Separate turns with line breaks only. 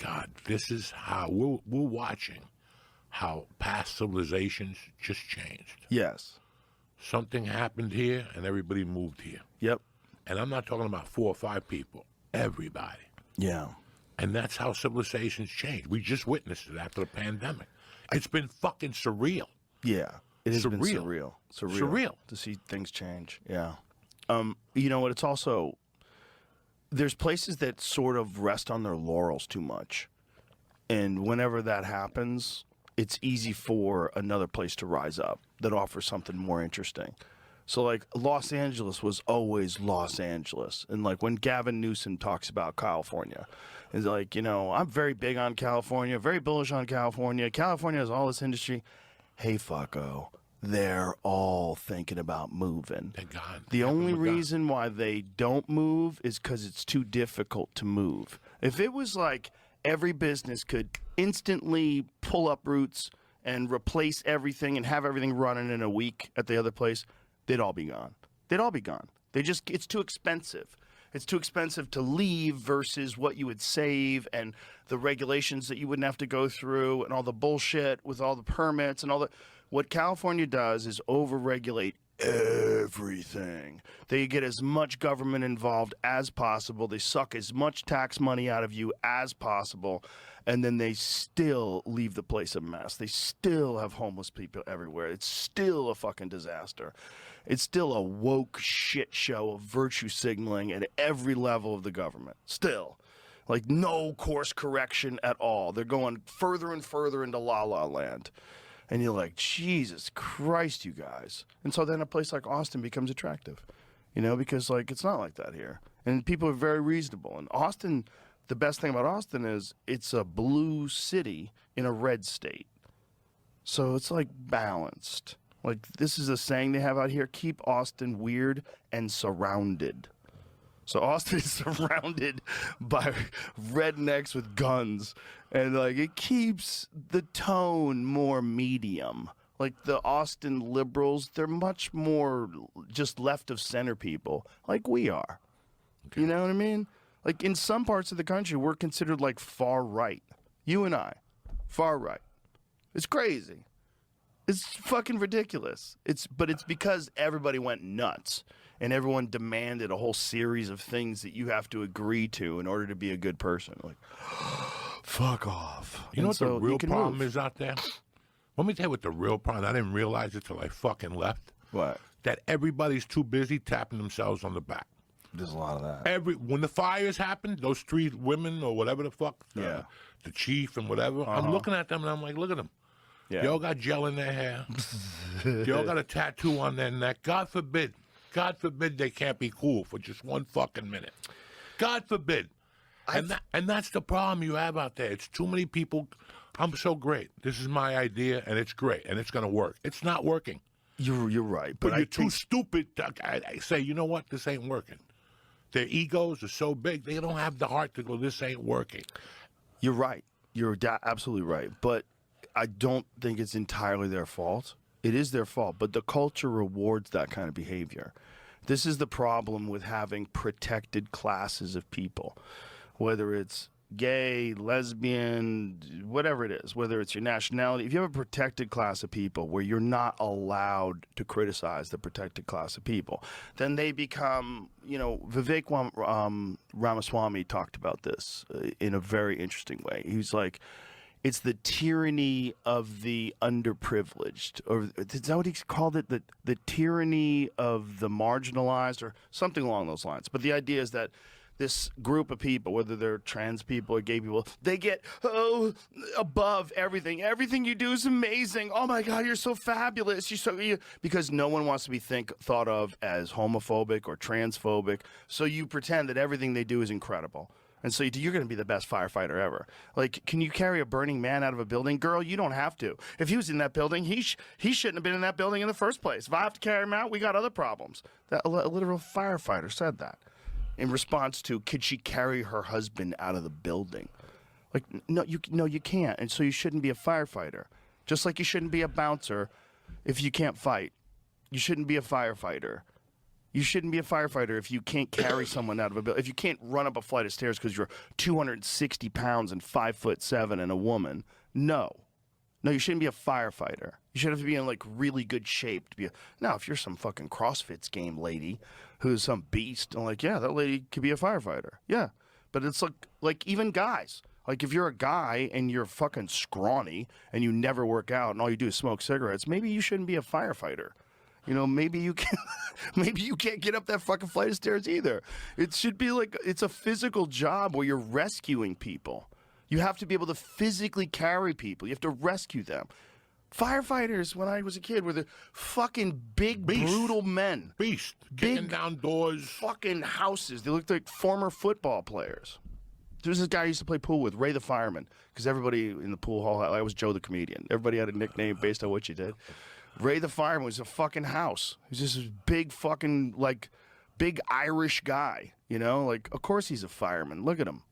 God, this is how we're watching how past civilizations just changed.
Yes.
Something happened here, and everybody moved here.
Yep.
And I'm not talking about 4 or 5 people. Everybody.
Yeah.
And that's how civilizations change. We just witnessed it after the pandemic. It's been fucking surreal.
Yeah. It has been
Surreal.
surreal to see things change. Yeah. You know what? It's also, there's places that sort of rest on their laurels too much. And whenever that happens, it's easy for another place to rise up that offers something more interesting. So, like, Los Angeles was always Los Angeles. And, like, when Gavin Newsom talks about California, it's like, you know, I'm very big on California, very bullish on California. California has all this industry. Hey, fucko, they're all thinking about moving.
Thank God.
The only reason why they don't move is because it's too difficult to move. If it was like every business could instantly pull up roots and replace everything and have everything running in a week at the other place, they'd all be gone. They'd all be gone. It's too expensive. It's too expensive to leave versus what you would save and the regulations that you wouldn't have to go through and all the bullshit with all the permits and all the. What California does is overregulate everything. They get as much government involved as possible. They suck as much tax money out of you as possible. And then they still leave the place a mess. They still have homeless people everywhere. It's still a fucking disaster. It's still a woke shit show of virtue signaling at every level of the government. Still. Like, no course correction at all. They're going further and further into la-la land. And you're like, Jesus Christ, you guys. And so then a place like Austin becomes attractive, you know, because, like, it's not like that here. And people are very reasonable. And Austin, the best thing about Austin is it's a blue city in a red state. So it's, like, balanced. Like, this is a saying they have out here, keep Austin weird and surrounded. So Austin is surrounded by rednecks with guns, and like it keeps the tone more medium. Like the Austin liberals, they're much more just left of center people, like we are. Okay. You know what I mean? Like in some parts of the country, we're considered like far right. You and I, far right. It's crazy. It's fucking ridiculous. But it's because everybody went nuts and everyone demanded a whole series of things that you have to agree to in order to be a good person. Like, fuck off.
You know what the real problem is out there? Let me tell you what the real problem. I didn't realize it till I fucking left.
What?
That everybody's too busy tapping themselves on the back.
There's a lot of that.
When the fires happened, those 3 women or whatever the fuck, the chief and whatever, I'm looking at them and I'm like, look at them. Yeah. They all got gel in their hair. They all got a tattoo on their neck. God forbid they can't be cool for just one fucking minute. God forbid. And that's the problem you have out there. It's too many people. I'm so great. This is my idea, and it's great, and it's going to work. It's not working.
You're right.
But you're too stupid to say, you know what, this ain't working. Their egos are so big, they don't have the heart to go, this ain't working.
You're right. You're absolutely right. But I don't think it's entirely their fault. It is their fault, but the culture rewards that kind of behavior. This is the problem with having protected classes of people, whether it's gay, lesbian, whatever it is, whether it's your nationality. If you have a protected class of people where you're not allowed to criticize the protected class of people, then they become, you know, Vivek Ramaswamy talked about this in a very interesting way. He's like, it's the tyranny of the underprivileged, or is that what he called it? The tyranny of the marginalized, or something along those lines. But the idea is that this group of people, whether they're trans people or gay people, they get above everything. Everything you do is amazing. Oh my God, you're so fabulous. Because no one wants to be thought of as homophobic or transphobic. So you pretend that everything they do is incredible. And so you're going to be the best firefighter ever. Like, can you carry a burning man out of a building? Girl, you don't have to. If he was in that building, he shouldn't have been in that building in the first place. If I have to carry him out, we got other problems. A literal firefighter said that in response to, could she carry her husband out of the building? Like, no, you can't. And so you shouldn't be a firefighter. Just like you shouldn't be a bouncer if you can't fight. You shouldn't be a firefighter. You shouldn't be a firefighter if you can't carry someone out of a building. If you can't run up a flight of stairs because you're 260 pounds and 5'7" and a woman. No, you shouldn't be a firefighter. You should have to be in like really good shape to be. Now, if you're some fucking CrossFit game lady who's some beast, I'm like, yeah, that lady could be a firefighter. Yeah, but it's like even guys. Like if you're a guy and you're fucking scrawny and you never work out and all you do is smoke cigarettes, maybe you shouldn't be a firefighter. You know, maybe you can't get up that fucking flight of stairs either. It should be like it's a physical job where you're rescuing people. You have to be able to physically carry people. You have to rescue them. Firefighters, when I was a kid, were the fucking big, brutal men.
Beast. Kicking down doors.
Fucking houses. They looked like former football players. There was this guy I used to play pool with, Ray the Fireman, because everybody in the pool hall, I was Joe the Comedian. Everybody had a nickname based on what you did. Ray the Fireman was a fucking house. He was just this big fucking, like, big Irish guy, you know? Like, of course he's a fireman. Look at him.